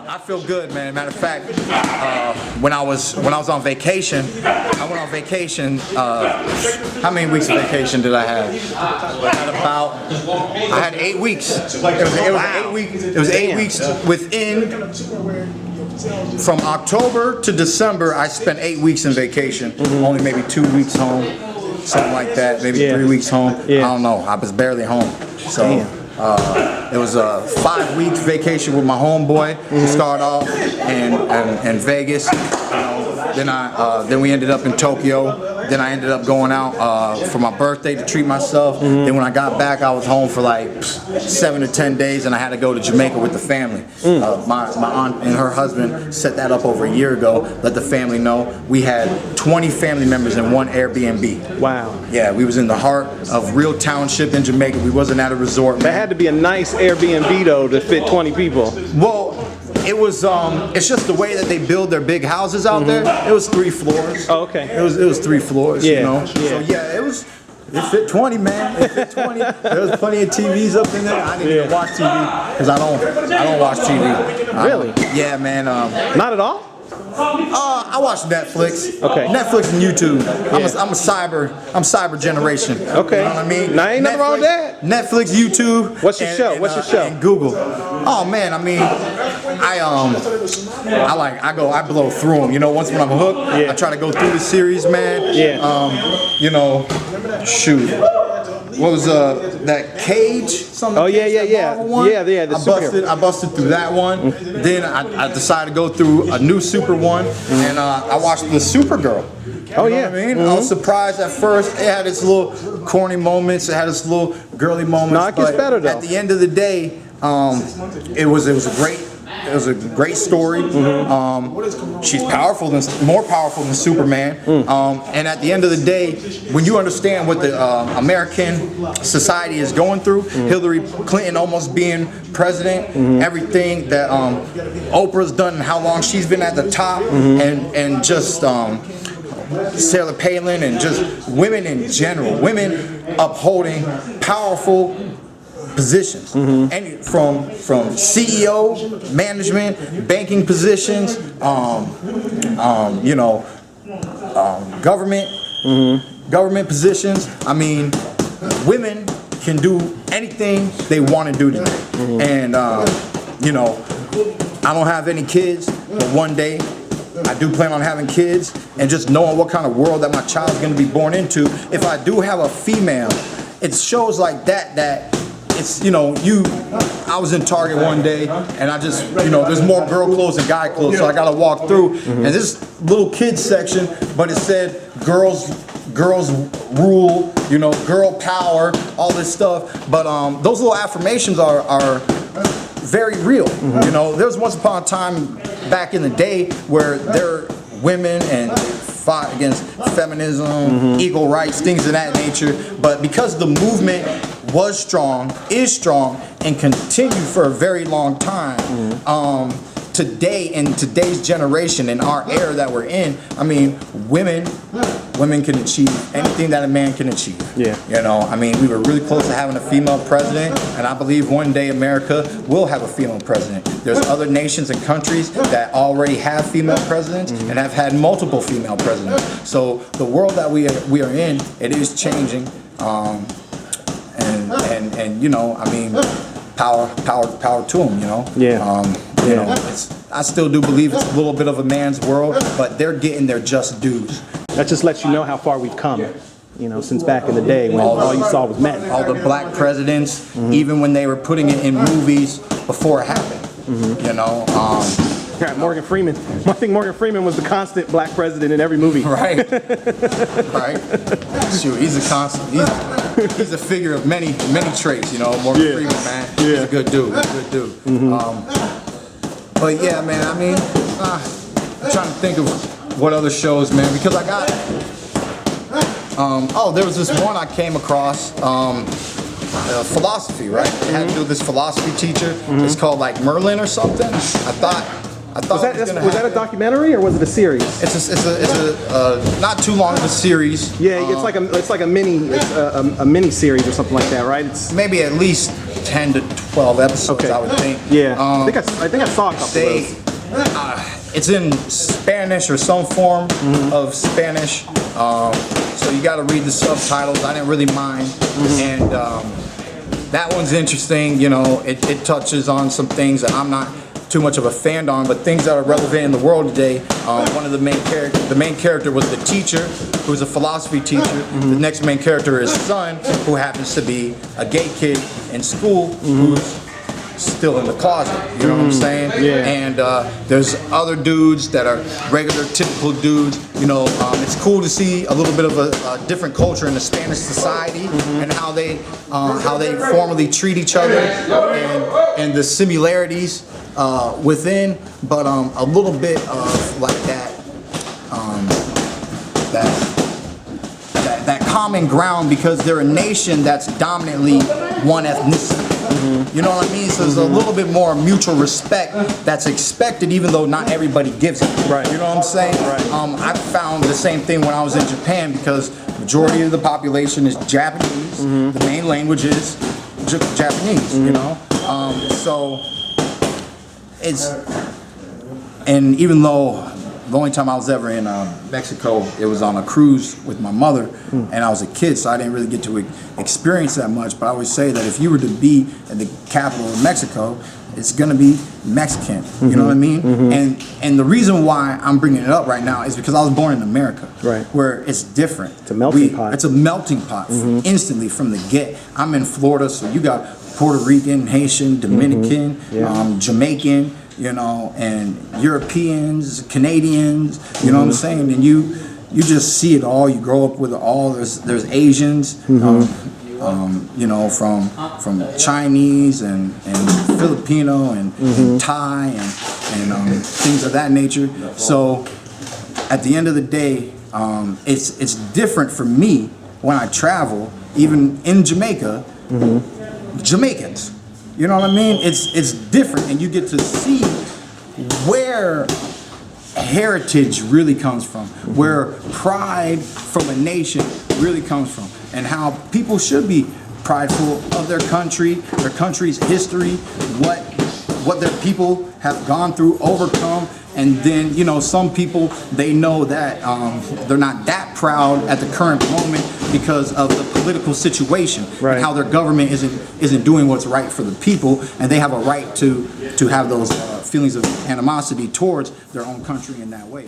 I feel good, man. Matter of fact, when I was on vacation, I went on vacation. How many weeks of vacation did I have? I had 8 weeks. It was 8 weeks within. From October to December, I spent 8 weeks in vacation. Only maybe 2 weeks home, something like that. Maybe 3 weeks home. I don't know. I was barely home. So. It was a 5 week vacation with my homeboy to start off in Vegas. Then we ended up in Tokyo. Then I ended up going out for my birthday to treat myself. Then when I got back, I was home for like 7 to 10 days, and I had to go to Jamaica with the family. My aunt and her husband set that up over a year ago. Let the family know. We had 20 family members in one Airbnb. Wow. Yeah, we was in the heart of Real Township in Jamaica. We wasn't at a resort. That had to be a nice Airbnb though to fit 20 people. Well, it was. It's just the way that they build their big houses out there. It was 3 floors. Oh, okay. It was 3 floors. Yeah. You know. Yeah. So yeah, it fit 20, man. It fit 20. There was plenty of TVs up in there. I didn't even watch TV because I don't watch TV. Really? Yeah, man. Not at all. I watch Netflix. Okay. Netflix and YouTube. I'm cyber generation. Okay. You know what I mean? Now ain't nothing wrong with that. Netflix, YouTube. What's your show? What's your show? And Google. Oh man, I mean, I blow through them. You know, once when I'm hooked, I try to go through the series, man. Yeah. You know, shoot. What was that Cage? Something. Oh yeah. The I busted through that one. Then I decided to go through a new Super one, and I watched the Supergirl. Oh you know yeah. What I mean, I was surprised at first. It had its little corny moments. It had its little girly moments. No, it gets better though. At the end of the day, it was a great. It was a great story. She's more powerful than Superman. And at the end of the day, when you understand what the American society is going through, Hillary Clinton almost being president, everything that Oprah's done and how long she's been at the top, and just Sarah Palin and just women in general, women upholding powerful positions, and from CEO, management, banking positions, government positions. I mean, women can do anything they want to do today, and I don't have any kids, but one day I do plan on having kids, and just knowing what kind of world that my child's going to be born into. If I do have a female, it shows like that. It's, I was in Target one day, and I just, there's more girl clothes than guy clothes, so I gotta walk through, and this little kids section, but it said girls rule, girl power, all this stuff, but those little affirmations are very real. There was once upon a time back in the day where there women and fought against feminism, equal rights, things of that nature, but because the movement was strong, is strong, and continued for a very long time, today, in today's generation, in our era that we're in, I mean, women can achieve anything that a man can achieve. Yeah. I mean, we were really close to having a female president, and I believe one day America will have a female president. There's other nations and countries that already have female presidents and have had multiple female presidents. So the world that we are in, it is changing. And I mean, power to them, Yeah. I still do believe it's a little bit of a man's world, but they're getting their just dues. That just lets you know how far we've come, since back in the day when all you saw was men. All the black presidents, even when they were putting it in movies before it happened, Yeah, Morgan Freeman. I think Morgan Freeman was the constant black president in every movie. Right. Right. Shoot, he's a constant. He's a figure of many traits. Morgan Freeman, man. He's a good dude. But yeah, man. I mean, I'm trying to think of what other shows, man, because I got. There was this one I came across. Philosophy, right? It had to do with this philosophy teacher. It's called like Merlin or something. I thought was that a documentary or was it a series? It's a not too long of a series. Yeah, it's like a mini series or something like that, right? It's maybe at least 10 to 12 episodes, Okay. I would think. Yeah. I think I saw a couple They, of those. it's in Spanish or some form of Spanish, so you got to read the subtitles. I didn't really mind, and that one's interesting. You know, it touches on some things that I'm not too much of a fan on, but things that are relevant in the world today. One of the main character was the teacher, who's a philosophy teacher. The next main character is his son, who happens to be a gay kid in school, who's still in the closet. You know what I'm saying? Yeah. And there's other dudes that are regular, typical dudes. You know, it's cool to see a little bit of a different culture in the Spanish society and how they formally treat each other and the similarities within, but a little bit of like that common ground, because they're a nation that's dominantly one ethnicity. You know what I mean? So there's a little bit more mutual respect that's expected, even though not everybody gives it. Right. You know what I'm saying? Right. I found the same thing when I was in Japan, because majority of the population is Japanese. The main language is Japanese. You know, so it's, and even though the only time I was ever in Mexico, it was on a cruise with my mother, and I was a kid, so I didn't really get to experience that much. But I always say that if you were to be at the capital of Mexico, it's gonna be Mexican. You know what I mean? And the reason why I'm bringing it up right now is because I was born in America, Right. where it's different. It's a melting pot. It's a melting pot instantly from the get. I'm in Florida, so you got Puerto Rican, Haitian, Dominican, Jamaican, you know, and Europeans, Canadians, you know what I'm saying? And you just see it all. You grow up with it all. There's Asians, you know, from Chinese and Filipino and Thai and things of that nature. So at the end of the day, it's different for me when I travel, even in Jamaica. Jamaicans, you know what I mean? It's different, and you get to see where heritage really comes from, where pride from a nation really comes from, and how people should be prideful of their country's history, what their people have gone through, overcome. And then, you know, some people, they know that they're not that proud at the current moment because of the political situation, Right. and how their government isn't doing what's right for the people, and they have a right to have those feelings of animosity towards their own country in that way.